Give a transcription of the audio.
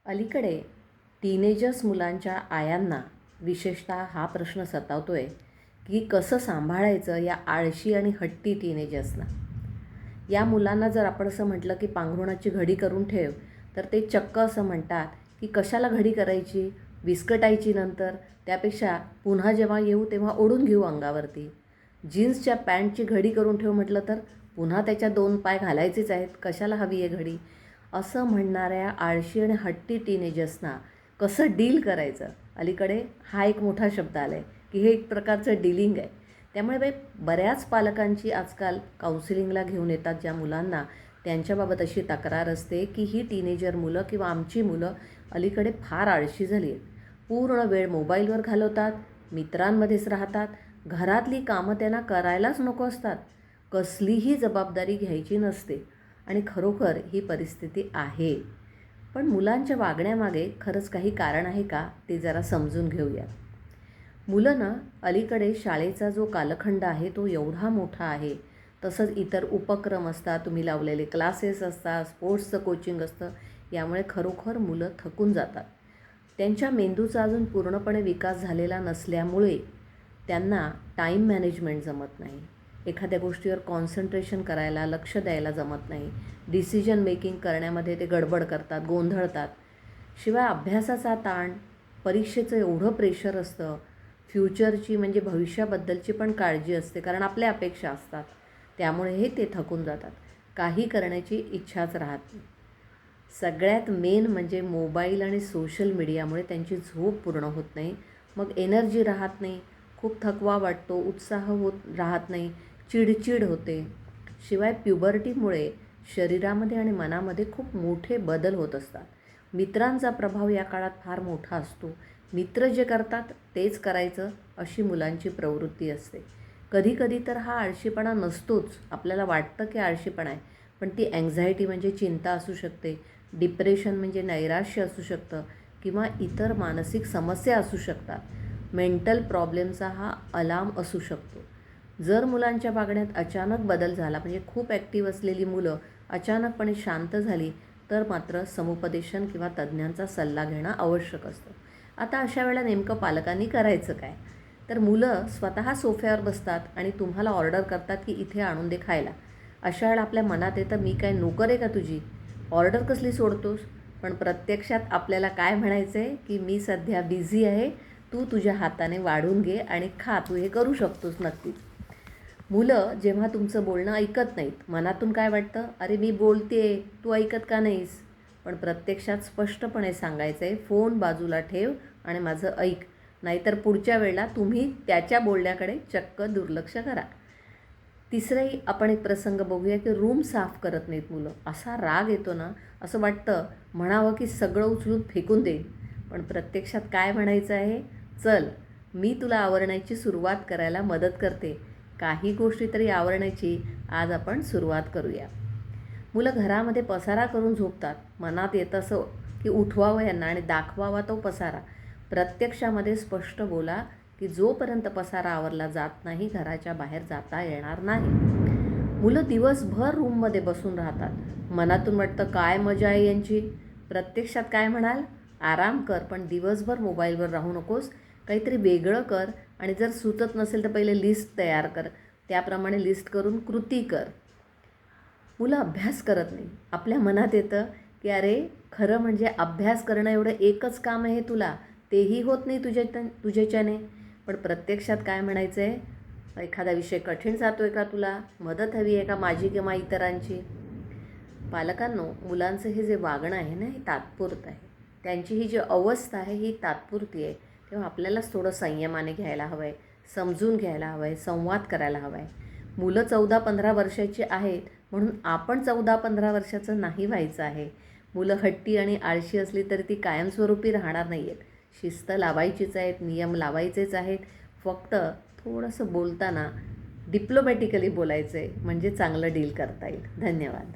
अलीकडे टीनेजर्स मुलांच्या आयांना विशेषतः हा प्रश्न सतावतोय की कसं सांभाळायचं या आळशी आणि हट्टी टीनेजर्सना. या मुलांना जर आपण असं म्हटलं की पांघरुणाची घडी करून ठेव, तर ते चक्क असं म्हणतात की कशाला घडी करायची, विस्कटायची नंतर, त्यापेक्षा पुन्हा जेव्हा येऊ तेव्हा ओढून घेऊ अंगावरती. जीन्सच्या पॅन्टची घडी करून ठेव म्हटलं तर पुन्हा त्याच्या 2 पाय घालायचेच आहेत, कशाला हवी आहे घडी. असं म्हणणाऱ्या आळशी आणि हट्टी टीनेजर्सना कसं डील करायचं, अलीकडे हा एक मोठा शब्द आला आहे की हे एक प्रकारचं डीलिंग आहे. त्यामुळे बऱ्याच पालकांची आजकाल काउन्सिलिंगला घेऊन येतात ज्या मुलांना, त्यांच्याबाबत अशी तक्रार असते की ही टीनेजर मुलं किंवा आमची मुलं अलीकडे फार आळशी झाली आहेत. पूर्ण वेळ मोबाईलवर घालवतात, मित्रांमध्येच राहतात, घरातली कामं त्यांना करायलाच नको असतात, कसलीही जबाबदारी घ्यायची नसते. आणि खरोखर ही परिस्थिती आहे. पण मुलांच्या वागण्यामागे खरंच काही कारण आहे का, ते जरा समजून घेऊया. मुलं ना, अलीकडे शाळेचा जो कालखंड आहे तो एवढा मोठा आहे, तसंच इतर उपक्रम असतात, तुम्ही लावलेले क्लासेस असतात, स्पोर्ट्सचं कोचिंग असतं, यामुळे खरोखर मुलं थकून जातात. त्यांच्या मेंदूचा अजून पूर्णपणे विकास झालेला नसल्यामुळे त्यांना टाईम मॅनेजमेंट जमत नाही, एखाद्या गोष्टीवर कॉन्सन्ट्रेशन करायला, लक्ष द्यायला जमत नाही, डिसिजन मेकिंग करण्यामध्ये ते गडबड करतात, गोंधळतात. शिवाय अभ्यासाचा ताण, परीक्षेचं एवढं प्रेशर असतं, फ्युचरची म्हणजे भविष्याबद्दलची पण काळजी असते, कारण आपल्या अपेक्षा असतात, त्यामुळेही ते थकून जातात, काही करण्याची इच्छाच राहत नाही. सगळ्यात मेन म्हणजे मोबाईल आणि सोशल मीडियामुळे त्यांची झोप पूर्ण होत नाही, मग एनर्जी राहत नाही, खूप थकवा वाटतो, उत्साह राहत नाही, चिडचिड होते. शिवाय प्युबर्टीमुळे शरीरामध्ये आणि मनामध्ये खूप मोठे बदल होत असतात. मित्रांचा प्रभाव या काळात फार मोठा असतो, मित्र जे करतात तेच करायचं अशी मुलांची प्रवृत्ती असते. कधीकधी तर हा आळशीपणा नसतोच, आपल्याला वाटतं की आळशीपणा आहे, पण ती अँक्झायटी म्हणजे चिंता असू शकते, डिप्रेशन म्हणजे नैराश्य असू शकतं, किंवा इतर मानसिक समस्या असू शकतात, मेंटल प्रॉब्लेमचा हा अलार्म असू शकतो. जर मुलांच्या वागण्यात अचानक बदल झाला, म्हणजे खूप ॲक्टिव्ह असलेली मुलं अचानकपणे शांत झाली, तर मात्र समुपदेशन किंवा तज्ज्ञांचा सल्ला घेणं आवश्यक असतं. आता अशा वेळेला नेमकं पालकांनी करायचं काय? तर मुलं स्वतः सोफ्यावर बसतात आणि तुम्हाला ऑर्डर करतात की इथे आणून दे खायला. अशा वेळेला आपल्या मनात येतं, मी काय नोकर आहे का तुझी, ऑर्डर कसली सोडतोस. पण प्रत्यक्षात आपल्याला काय म्हणायचं आहे की मी सध्या बिझी आहे, तू तुझ्या हाताने वाढून घे आणि खा, तू हे करू शकतोस नक्कीच. मुलं जेव्हा तुमचं बोलणं ऐकत नाहीत, मनातून काय वाटतं, अरे मी बोलते, तू ऐकत का नाहीस. पण प्रत्यक्षात स्पष्टपणे सांगायचं आहे, फोन बाजूला ठेव आणि माझं ऐक, नाहीतर पुढच्या वेळेला तुम्ही त्याच्या बोलण्याकडे चक्क दुर्लक्ष करा. तिसरंही आपण एक प्रसंग बघूया की रूम साफ करत नाहीत मुलं. असा राग येतो ना, असं वाटतं म्हणावं की सगळं उचलून फेकून देईन. पण प्रत्यक्षात काय म्हणायचं आहे, चल मी तुला आवरण्याची सुरुवात करायला मदत करते, काही गोष्टी तरी आवरण्याची आज आपण सुरुवात करूया. मुलं घरामध्ये पसारा करून झोपतात, मनात येतं असं की उठवावं यांना आणि दाखवावा तो पसारा. प्रत्यक्षामध्ये स्पष्ट बोला की जोपर्यंत पसारा आवरला जात नाही, घराच्या बाहेर जाता येणार नाही. मुलं दिवसभर रूममध्ये बसून राहतात, मनातून वाटतं काय मजा आहे यांची. प्रत्यक्षात काय म्हणाल, आराम कर, पण दिवसभर मोबाईलवर राहू नकोस, काहीतरी वेगळं कर, आणि जर सुचत नसेल तर पहिले लिस्ट तयार कर, त्याप्रमाणे लिस्ट करून कृती कर. मुलं अभ्यास करत नाही, आपल्या मनात येतं की अरे खरं म्हणजे अभ्यास करणं एवढं एकच काम आहे तुला, तेही होत नाही तुझ्याच्याने. पण प्रत्यक्षात काय म्हणायचं आहे, एखादा विषय कठीण जातो आहे का तुला, मदत हवी आहे का माझी किंवा इतरांची. पालकांनो, मुलांचं हे जे वागणं आहे ना, हे तात्पुरतं आहे, त्यांची ही जी अवस्था आहे ही तात्पुरती आहे. तेव्हा आपल्यालाच थोडं संयमाने घ्यायला हवं आहे, समजून घ्यायला हवं आहे, संवाद करायला हवा आहे. मुलं 14-15 वर्षाची आहेत म्हणून आपण 14-15 वर्षाचं नाही व्हायचं आहे. मुलं हट्टी आणि आळशी असली तरी ती कायमस्वरूपी राहणार नाही आहेत. शिस्त लावायचीच आहेत, नियम लावायचेच आहेत, फक्त थोडंसं बोलताना डिप्लोमॅटिकली बोलायचं आहे, म्हणजे चांगलं डील करता येईल. धन्यवाद.